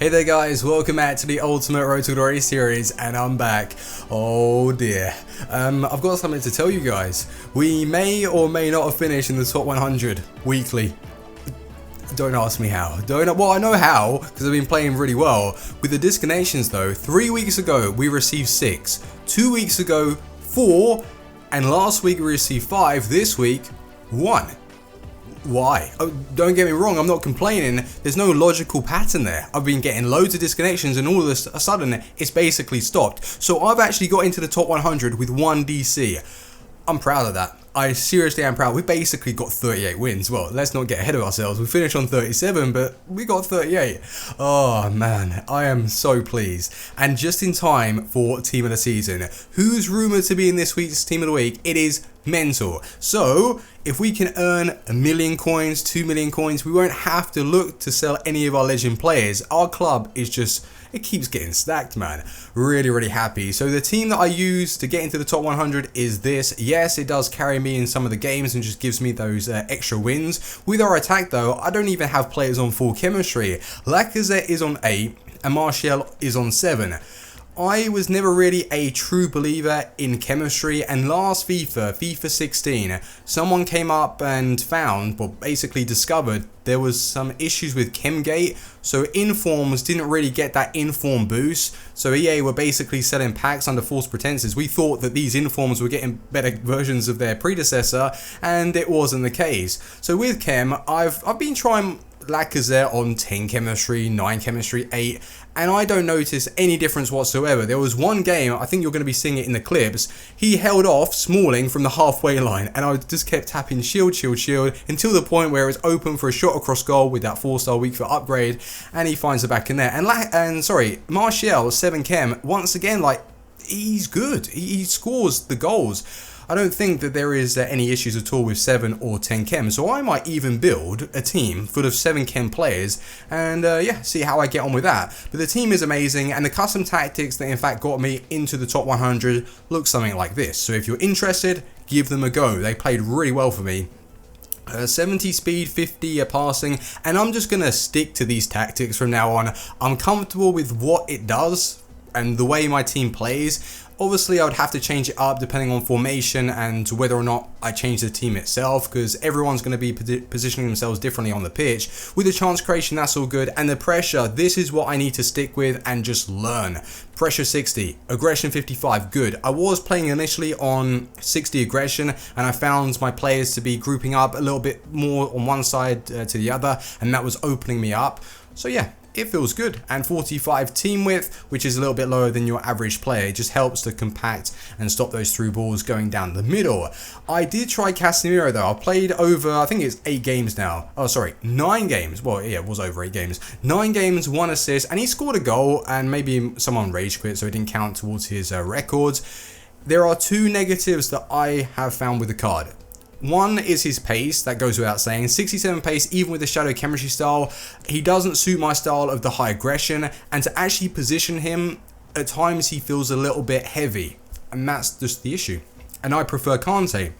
Hey there guys, welcome back to the Ultimate Road to Glory series, and I'm back. Oh dear. I've got something to tell you guys. We may or may not have finished in the top 100 weekly. Don't ask me how. Well, I know how, because I've been playing really well. With the disconnections though, 3 weeks ago we received 6, 2 weeks ago 4, and last week we received 5, this week 1. Why? Oh, don't get me wrong, I'm not complaining. There's no logical pattern there. I've been getting loads of disconnections and all of a sudden it's basically stopped. So I've actually got into the top 100 with 1 DC. I'm proud of that. I seriously am proud. We basically got 38 wins. Well, let's not get ahead of ourselves. We finished on 37, but we got 38. Oh man, I am so pleased. And just in time for Team of the Season. Who's rumoured to be in this week's Team of the Week? It is Mental. So if we can earn 1 million coins, 2 million coins, we won't have to look to sell any of our legend players. Our club is just, it keeps getting stacked, man. Really happy. So the team that I use to get into the top 100 is this. Yes, it does carry me in some of the games and just gives me those extra wins. With our attack though, I don't even have players on full chemistry. Lacazette is on 8 and Martial is on 7. I was never really a true believer in chemistry, and last FIFA 16, someone came up and found, well basically discovered, there was some issues with Chemgate, so informs didn't really get that inform boost, so EA were basically selling packs under false pretenses. We thought that these informs were getting better versions of their predecessor, and it wasn't the case. So with Chem, I've been trying Lacazette on 10 chemistry, 9 chemistry, 8, and I don't notice any difference whatsoever. There was one game, I think you're going to be seeing it in the clips, he held off Smalling from the halfway line, and I just kept tapping shield until the point where it was open for a shot across goal with that 4-star weak foot upgrade, and he finds the back in there. And Martial 7 chem, once again, like, he's good. He scores the goals. I don't think that there is any issues at all with 7 or 10 chem, so I might even build a team full of 7 chem players and see how I get on with that. But the team is amazing, and the custom tactics that in fact got me into the top 100 look something like this. So if you're interested, give them a go. They played really well for me. 70 speed, 50 passing, and I'm just going to stick to these tactics from now on. I'm comfortable with what it does and the way my team plays. Obviously, I would have to change it up depending on formation and whether or not I change the team itself, because everyone's going to be positioning themselves differently on the pitch. With the chance creation, that's all good. And the pressure, this is what I need to stick with and just learn. Pressure 60, aggression 55, good. I was playing initially on 60 aggression, and I found my players to be grouping up a little bit more on one side to the other, and that was opening me up. So yeah, it feels good. And 45 team width, which is a little bit lower than your average player, it just helps to compact and stop those through balls going down the middle. I did try Casemiro though. I played over, I think it's 8 games now. Oh sorry, 9 games. Well yeah, it was over 8 games. 9 games, 1 assist, and he scored a goal, and maybe someone rage quit so it didn't count towards his records. There are 2 negatives that I have found with the card. One is his pace, that goes without saying. 67 pace, even with the shadow chemistry style, he doesn't suit my style of the high aggression, and to actually position him, at times he feels a little bit heavy, and that's just the issue. And I prefer Kante.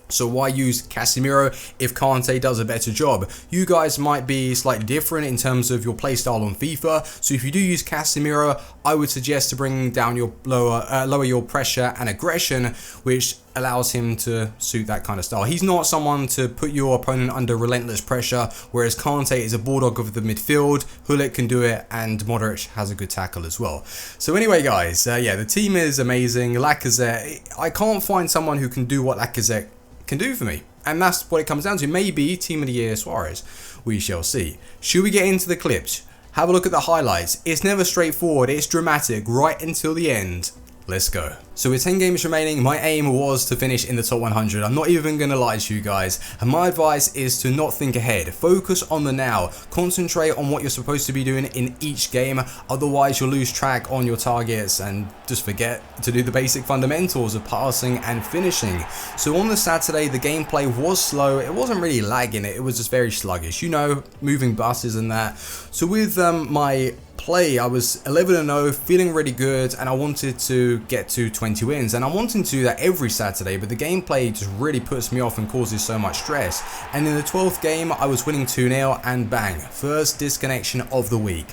So why use Casemiro if Kante does a better job? You guys might be slightly different in terms of your playstyle on FIFA, so if you do use Casemiro, I would suggest to bring down your lower your pressure and aggression, which allows him to suit that kind of style. He's not someone to put your opponent under relentless pressure, whereas Kante is a bulldog of the midfield. Hullet can do it, and Modric has a good tackle as well. So anyway guys, yeah, the team is amazing. Lacazette, I can't find someone who can do what Lacazette can do for me, and that's what it comes down to. Maybe Team of the Year Suarez, we shall see. Should we get into the clips? Have a look at the highlights. It's never straightforward, it's dramatic right until the end. Let's go. So with 10 games remaining, my aim was to finish in the top 100. I'm not even going to lie to you guys. And my advice is to not think ahead. Focus on the now. Concentrate on what you're supposed to be doing in each game. Otherwise, you'll lose track on your targets and just forget to do the basic fundamentals of passing and finishing. So on the Saturday, the gameplay was slow. It wasn't really lagging. It was just very sluggish. You know, moving buses and that. So with my play, I was 11-0, feeling really good, and I wanted to get to 20 wins, and I'm wanting to do that every Saturday, but the gameplay just really puts me off and causes so much stress. And in the 12th game, I was winning 2-0, and bang, first disconnection of the week.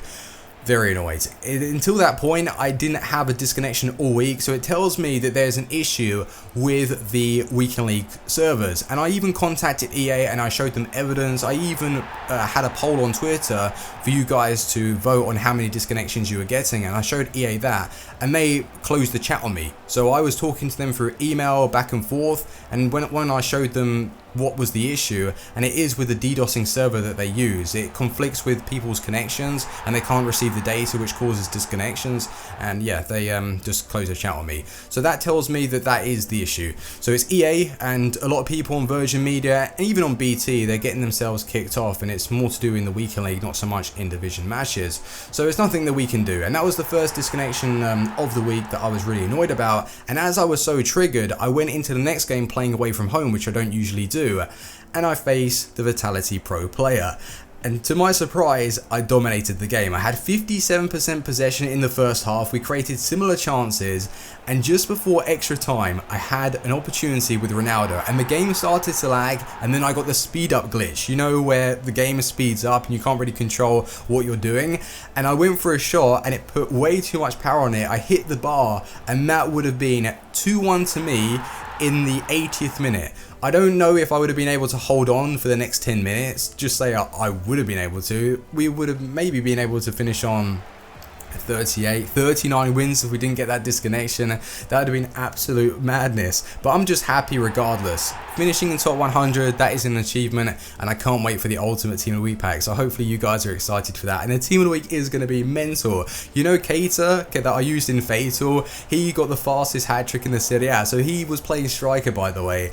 very annoyed. Until that point, I didn't have a disconnection all week, so it tells me that there's an issue with the Weekend League servers. And I even contacted EA and I showed them evidence. I even had a poll on Twitter for you guys to vote on how many disconnections you were getting, and I showed EA that, and they closed the chat on me. So I was talking to them through email back and forth, and when I showed them what was the issue, and it is with the DDoSing server that they use, it conflicts with people's connections and they can't receive the data, which causes disconnections, and yeah, they just close the chat on me. So that tells me that that is the issue. So it's EA, and a lot of people on Virgin Media and even on BT, they're getting themselves kicked off, and it's more to do in the Weekend League, not so much in division matches. So it's nothing that we can do, and that was the first disconnection of the week that I was really annoyed about. And as I was so triggered, I went into the next game playing away from home, which I don't usually do, and I faced the Vitality Pro player. And to my surprise, I dominated the game. I had 57% possession in the first half, we created similar chances, and just before extra time, I had an opportunity with Ronaldo, and the game started to lag, and then I got the speed up glitch, you know, where the game speeds up and you can't really control what you're doing, and I went for a shot and it put way too much power on it. I hit the bar, and that would have been 2-1 to me in the 80th minute. I don't know if I would have been able to hold on for the next 10 minutes. Just say I would have been able to. We would have maybe been able to finish on 38, 39 wins if we didn't get that disconnection. That would have been absolute madness. But I'm just happy regardless. Finishing in top 100, that is an achievement, and I can't wait for the Ultimate Team of the Week pack. So hopefully you guys are excited for that. And the Team of the Week is going to be mental. You know, Keita that I used in Fatal, he got the fastest hat trick in the Serie A. So he was playing striker, by the way.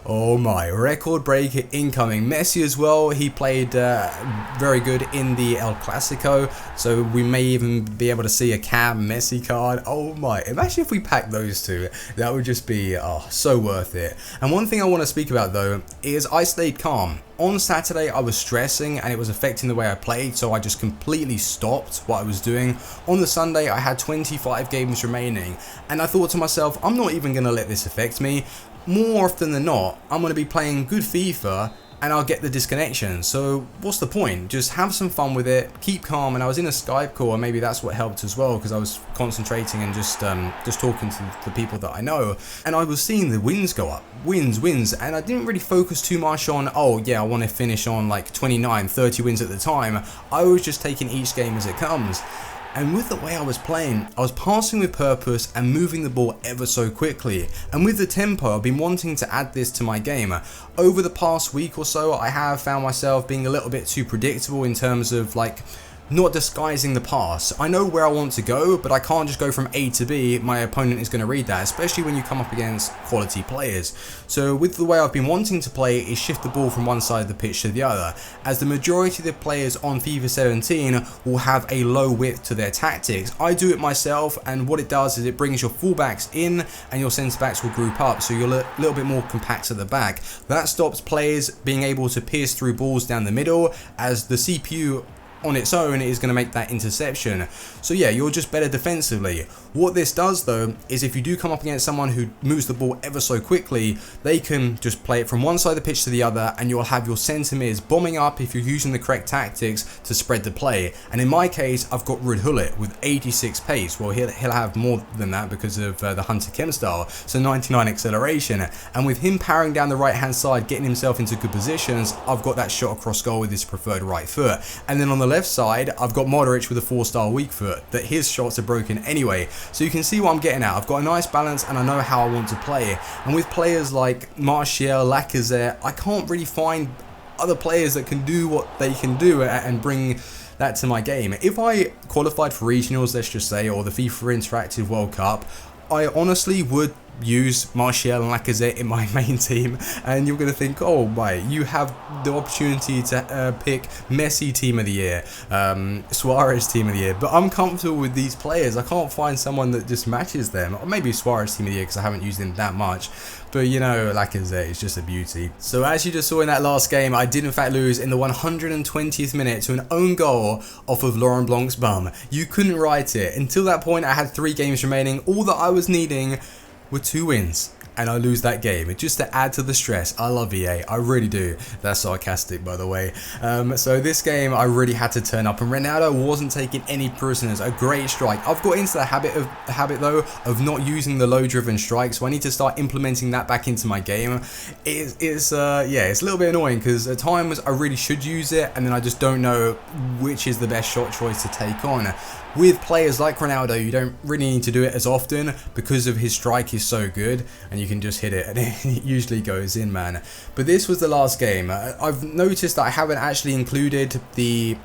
Oh my, record breaker incoming. Messi as well, he played very good in the El Clasico, so we may even be able to see a Cam Messi card. Oh my, imagine if we pack those two. That would just be so worth it. And one thing I want to speak about though is I stayed calm. On Saturday I was stressing and it was affecting the way I played, so I just completely stopped what I was doing. On the Sunday I had 25 games remaining, and I thought to myself, I'm not even going to let this affect me. More often than not, I'm going to be playing good FIFA and I'll get the disconnection. So what's the point? Just have some fun with it, keep calm. And I was in a Skype call, and maybe that's what helped as well, because I was concentrating and just talking to the people that I know, and I was seeing the wins go up, wins, and I didn't really focus too much on, oh yeah, I want to finish on like 29, 30 wins at the time. I was just taking each game as it comes. And with the way I was playing, I was passing with purpose and moving the ball ever so quickly. And with the tempo, I've been wanting to add this to my game. Over the past week or so, I have found myself being a little bit too predictable in terms of like not disguising the pass. I know where I want to go, but I can't just go from A to B. My opponent is going to read that, especially when you come up against quality players. So with the way I've been wanting to play is shift the ball from one side of the pitch to the other, as the majority of the players on FIFA 17 will have a low width to their tactics. I do it myself, and what it does is it brings your fullbacks in and your centre backs will group up, so you're a little bit more compact at the back. That stops players being able to pierce through balls down the middle, as the CPU on its own is going to make that interception. So yeah, you're just better defensively. What this does though is if you do come up against someone who moves the ball ever so quickly, they can just play it from one side of the pitch to the other, and you'll have your centre mids bombing up if you're using the correct tactics to spread the play. And in my case, I've got Ruud Gullit with 86 pace. Well, he'll have more than that because of the Hunter Chem style, so 99 acceleration. And with him powering down the right hand side, getting himself into good positions, I've got that shot across goal with his preferred right foot. And then on the left side, I've got Modric with a 4-star weak foot, that his shots are broken anyway. So you can see what I'm getting at. I've got a nice balance and I know how I want to play. And with players like Martial, Lacazette, I can't really find other players that can do what they can do and bring that to my game. If I qualified for regionals, let's just say, or the FIFA Interactive World Cup, I honestly would use Martial and Lacazette in my main team, and you're going to think, oh my, you have the opportunity to pick Messi Team of the Year, Suarez Team of the Year, but I'm comfortable with these players. I can't find someone that just matches them, or maybe Suarez Team of the Year because I haven't used him that much, but you know, Lacazette is just a beauty. So as you just saw in that last game, I did in fact lose in the 120th minute to an own goal off of Laurent Blanc's bum. You couldn't write it. Until that point, I had 3 games remaining. All that I was needing were 2 wins. and I lose that game. It's just to add to the stress. I love EA, I really do. That's sarcastic, by the way. So this game, I really had to turn up, and Ronaldo wasn't taking any prisoners. A great strike. I've got into the habit though of not using the low-driven strike, so I need to start implementing that back into my game. It's a little bit annoying because at times I really should use it, and then I just don't know which is the best shot choice to take on. With players like Ronaldo, you don't really need to do it as often because of his strike is so good, and you can just hit it and it usually goes in, man. But this was the last game. I've noticed that I haven't actually included the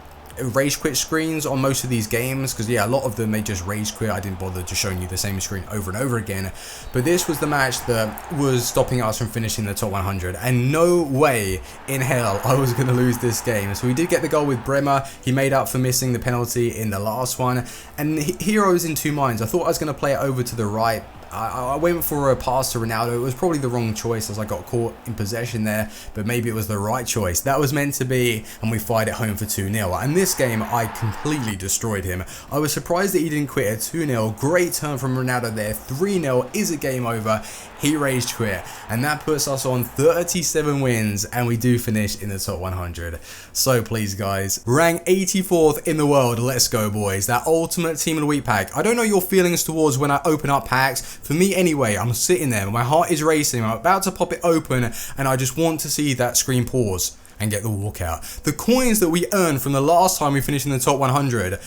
rage quit screens on most of these games because yeah, a lot of them they just rage quit. I didn't bother just showing you the same screen over and over again, but this was the match that was stopping us from finishing the top 100, and no way in hell I was going to lose this game. So we did get the goal with Bremer. He made up for missing the penalty in the last one, and here I was in two minds. I thought I was going to play it over to the right. I went for a pass to Ronaldo. It was probably the wrong choice as I got caught in possession there, but maybe it was the right choice. That was meant to be, and we fired it home for 2-0. And this game, I completely destroyed him. I was surprised that he didn't quit at 2-0. Great turn from Ronaldo there. 3-0 is a game over. He rage quit, and that puts us on 37 wins, and we do finish in the top 100. So please guys, rank 84th in the world. Let's go boys. That ultimate team of the week pack. I don't know your feelings towards when I open up packs. For me anyway, I'm sitting there, my heart is racing, I'm about to pop it open, and I just want to see that screen pause and get the walkout. The coins that we earned from the last time we finished in the top 100,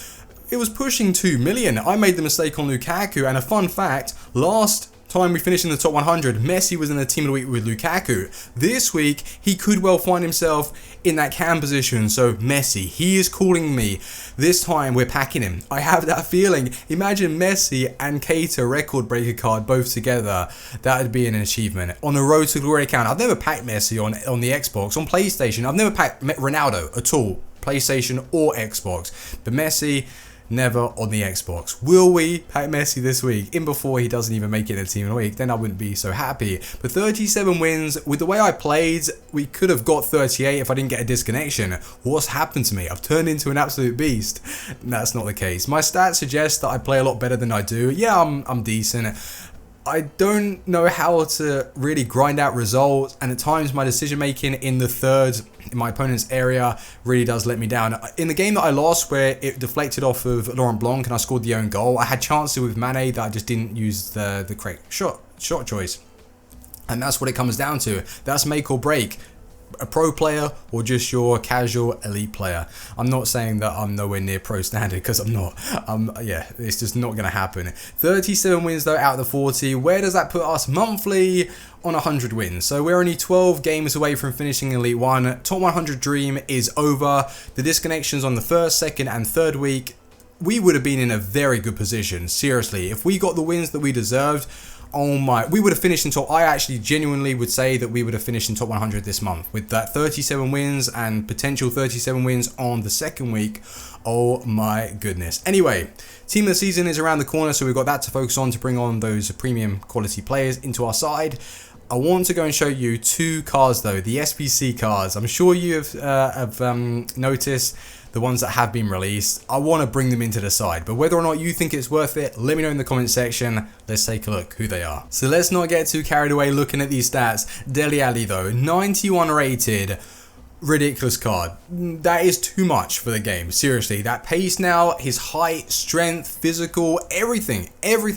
it was pushing 2 million. I made the mistake on Lukaku, and a fun fact, last time we finished in the top 100, Messi was in the team of the week with Lukaku. This week, he could well find himself in that cam position, so Messi, he is calling me. This time, we're packing him. I have that feeling. Imagine Messi and Keita record breaker card both together. That would be an achievement. On the road to glory account, I've never packed Messi on the Xbox. On PlayStation, I've never packed Ronaldo at all, PlayStation or Xbox. But Messi, never on the Xbox. Will we pack Messi this week? In before he doesn't even make it in the team of the week, then I wouldn't be so happy. But 37 wins, with the way I played, we could have got 38 if I didn't get a disconnection. What's happened to me? I've turned into an absolute beast. That's not the case. My stats suggest that I play a lot better than I do. Yeah, I'm decent. I don't know how to really grind out results, and at times my decision making in the third, in my opponent's area, really does let me down. In the game that I lost where it deflected off of Laurent Blanc and I scored the own goal, I had chances with Mane that I just didn't use the correct shot choice. And that's what it comes down to. That's make or break. A pro player or just your casual elite player. I'm not saying that I'm nowhere near pro standard because I'm not. Yeah, it's just not going to happen. 37 wins though out of the 40. Where does that put us monthly on 100 wins? So we're only 12 games away from finishing Elite 1. Top 100 dream is over. The disconnections on the first, second and third week, we would have been in a very good position. Seriously, if we got the wins that we deserved, oh my, we would have finished in top. I actually genuinely would say that we would have finished in top 100 this month with that 37 wins and potential 37 wins on the second week. Oh my goodness. Anyway, team of the season is around the corner, so we've got that to focus on to bring on those premium quality players into our side. I want to go and show you two cards though, the SBC cards. I'm sure you have noticed the ones that have been released. I want to bring them into the side, but whether or not you think it's worth it, let me know in the comment section. Let's take a look who they are. So let's not get too carried away looking at these stats. Dele Alli though, 91 rated. Ridiculous card. That is too much for the game. Seriously, that pace now, his height, strength, physical, everything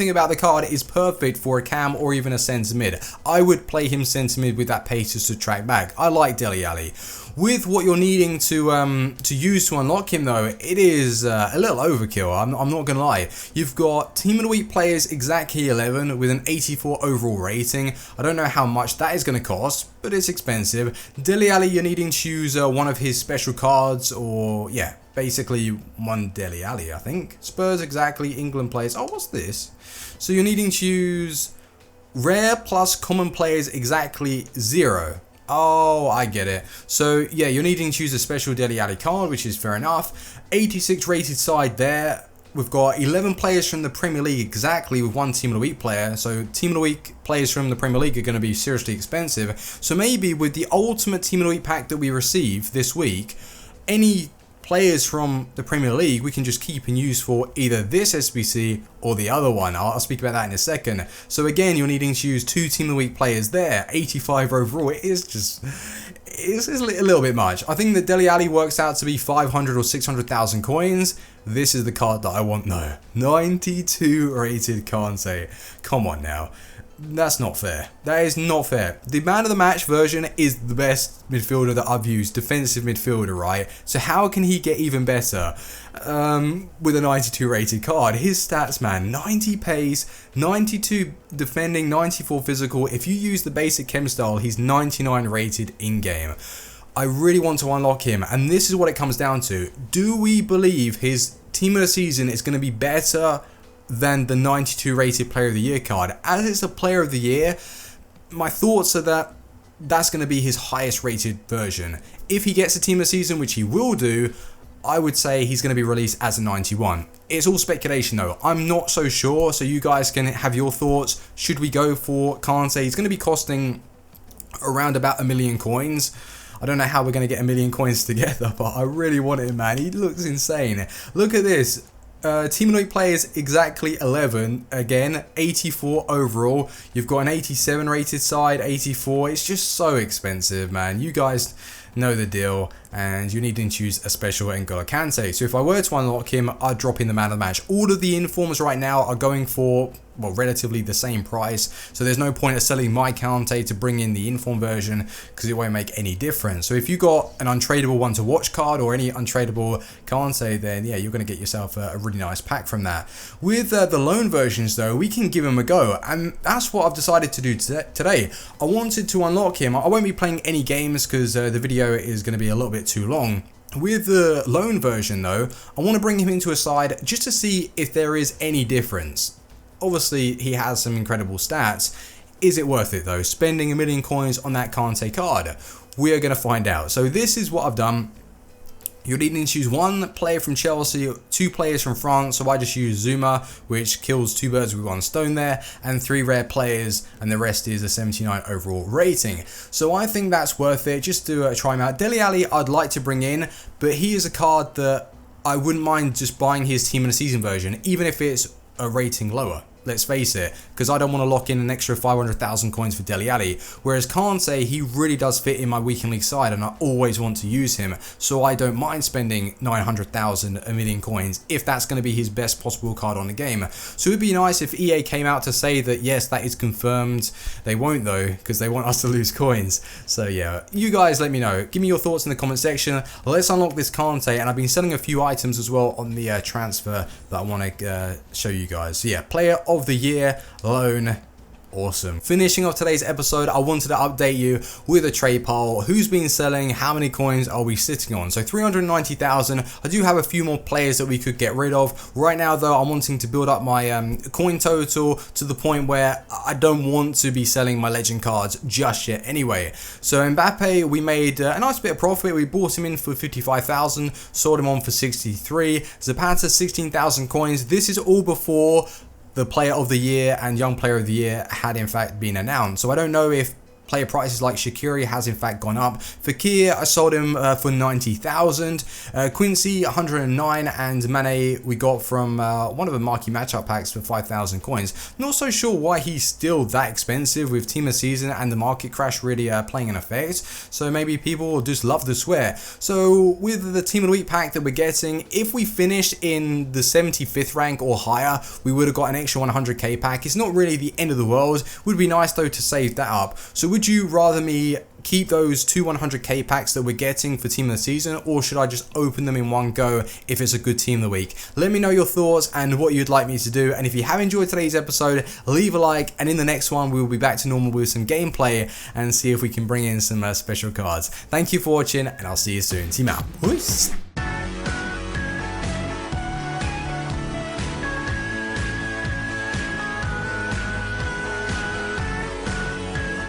about the card is perfect for a cam or even a centre mid. I would play him centre mid with that pace just to track back. I like Dele Alli. With what you're needing to use to unlock him though, it is a little overkill, I'm not gonna lie. You've got Team of the Week players exactly 11 with an 84 overall rating. I don't know how much that is gonna cost, but it's expensive. Dele Alli, you're needing to use one of his special cards, or yeah, basically one Dele Alli, I think. Spurs exactly, England players. Oh, what's this? So you're needing to use rare plus common players exactly 0. Oh, I get it. So yeah, you're needing to use a special Dele Alli card, which is fair enough. 86 rated side there. We've got 11 players from the Premier League exactly with one Team of the Week player. So Team of the Week players from the Premier League are going to be seriously expensive. So maybe with the ultimate Team of the Week pack that we receive this week, any players from the Premier League we can just keep and use for either this SBC or the other one. I'll speak about that in a second. So again, you're needing to use 2 Team of the Week players there, 85 overall. It's a little bit much. I think that Dele Alli works out to be 500 or 600,000 coins. This is the card that I want though. 92 rated Kante. Come on now. That's not fair. That is not fair. The man of the match version is the best midfielder that I've used, defensive midfielder, right? So how can he get even better with a 92 rated card? His stats, man, 90 pace, 92 defending, 94 physical. If you use the basic chem style, he's 99 rated in game. I really want to unlock him, and this is what it comes down to. Do we believe his team of the season is going to be better than the 92 rated player of the year card? As it's a player of the year, my thoughts are that that's going to be his highest rated version. If he gets a team of the season, which he will do, I would say he's going to be released as a 91. It's all speculation though. I'm not so sure, so you guys can have your thoughts. Should we go for Kante? He's going to be costing around about 1 million coins. I don't know how we're going to get 1 million coins together, but I really want him, man. He looks insane. Look at this. Team of the Week players exactly 11. Again, 84 overall. You've got an 87 rated side, 84. It's just so expensive, man. You guys know the deal, and you need to choose a special N'Golo Kante. So if I were to unlock him, I'd drop in the man of the match. All of the informs right now are going for, well, relatively the same price, so there's no point of selling my Kante to bring in the inform version because it won't make any difference. So if you got an untradeable one to watch card or any untradeable Kante, then yeah, you're going to get yourself a really nice pack from that. With the loan versions though, we can give him a go, and that's what I've decided to do today. I wanted to unlock him. I won't be playing any games because the video is going to be a little bit too long. With the loan version though, I want to bring him into a side just to see if there is any difference. Obviously, he has some incredible stats. Is it worth it though? Spending 1 million coins on that Kante card? We are going to find out. So this is what I've done. You're needing to choose 1 player from Chelsea, 2 players from France, so I just use Zuma, which kills 2 birds with 1 stone there, and 3 rare players, and the rest is a 79 overall rating. So I think that's worth it, just to try him out. Dele Alli I'd like to bring in, but he is a card that I wouldn't mind just buying his team in a season version, even if it's a rating lower. Let's face it, because I don't want to lock in an extra 500,000 coins for Dele Alli. Whereas Kante, he really does fit in my weekend league side, and I always want to use him. So I don't mind spending 900,000, 1 million coins, if that's going to be his best possible card on the game. So it'd be nice if EA came out to say that yes, that is confirmed. They won't though, because they want us to lose coins. So yeah, you guys let me know. Give me your thoughts in the comment section. Let's unlock this Kante, and I've been selling a few items as well on the transfer that I want to show you guys. So yeah, player of the year, loan, awesome. Finishing off today's episode, I wanted to update you with a trade pile. Who's been selling? How many coins are we sitting on? So 390,000. I do have a few more players that we could get rid of. Right now though, I'm wanting to build up my coin total to the point where I don't want to be selling my legend cards just yet anyway. So Mbappe, we made a nice bit of profit. We bought him in for 55,000, sold him on for 63. Zapata, 16,000 coins. This is all before the player of the year and young player of the year had in fact been announced. So I don't know if player prices like Shaqiri has in fact gone up. Fakir, I sold him for 90,000. Quincy, 109, and Mane we got from one of the marquee matchup packs for 5,000 coins. Not so sure why he's still that expensive with team of season and the market crash really playing an effect. So maybe people just love the swear. So with the team of the week pack that we're getting, if we finished in the 75th rank or higher, we would have got an extra 100k pack. It's not really the end of the world. Would be nice though to save that up. So would you rather me keep those 2 100k packs that we're getting for team of the season, or should I just open them in one go if it's a good team of the week? Let me know your thoughts and what you'd like me to do, and if you have enjoyed today's episode, leave a like, and in the next one we will be back to normal with some gameplay and see if we can bring in some special cards. Thank you for watching, and I'll see you soon. Team out. Peace.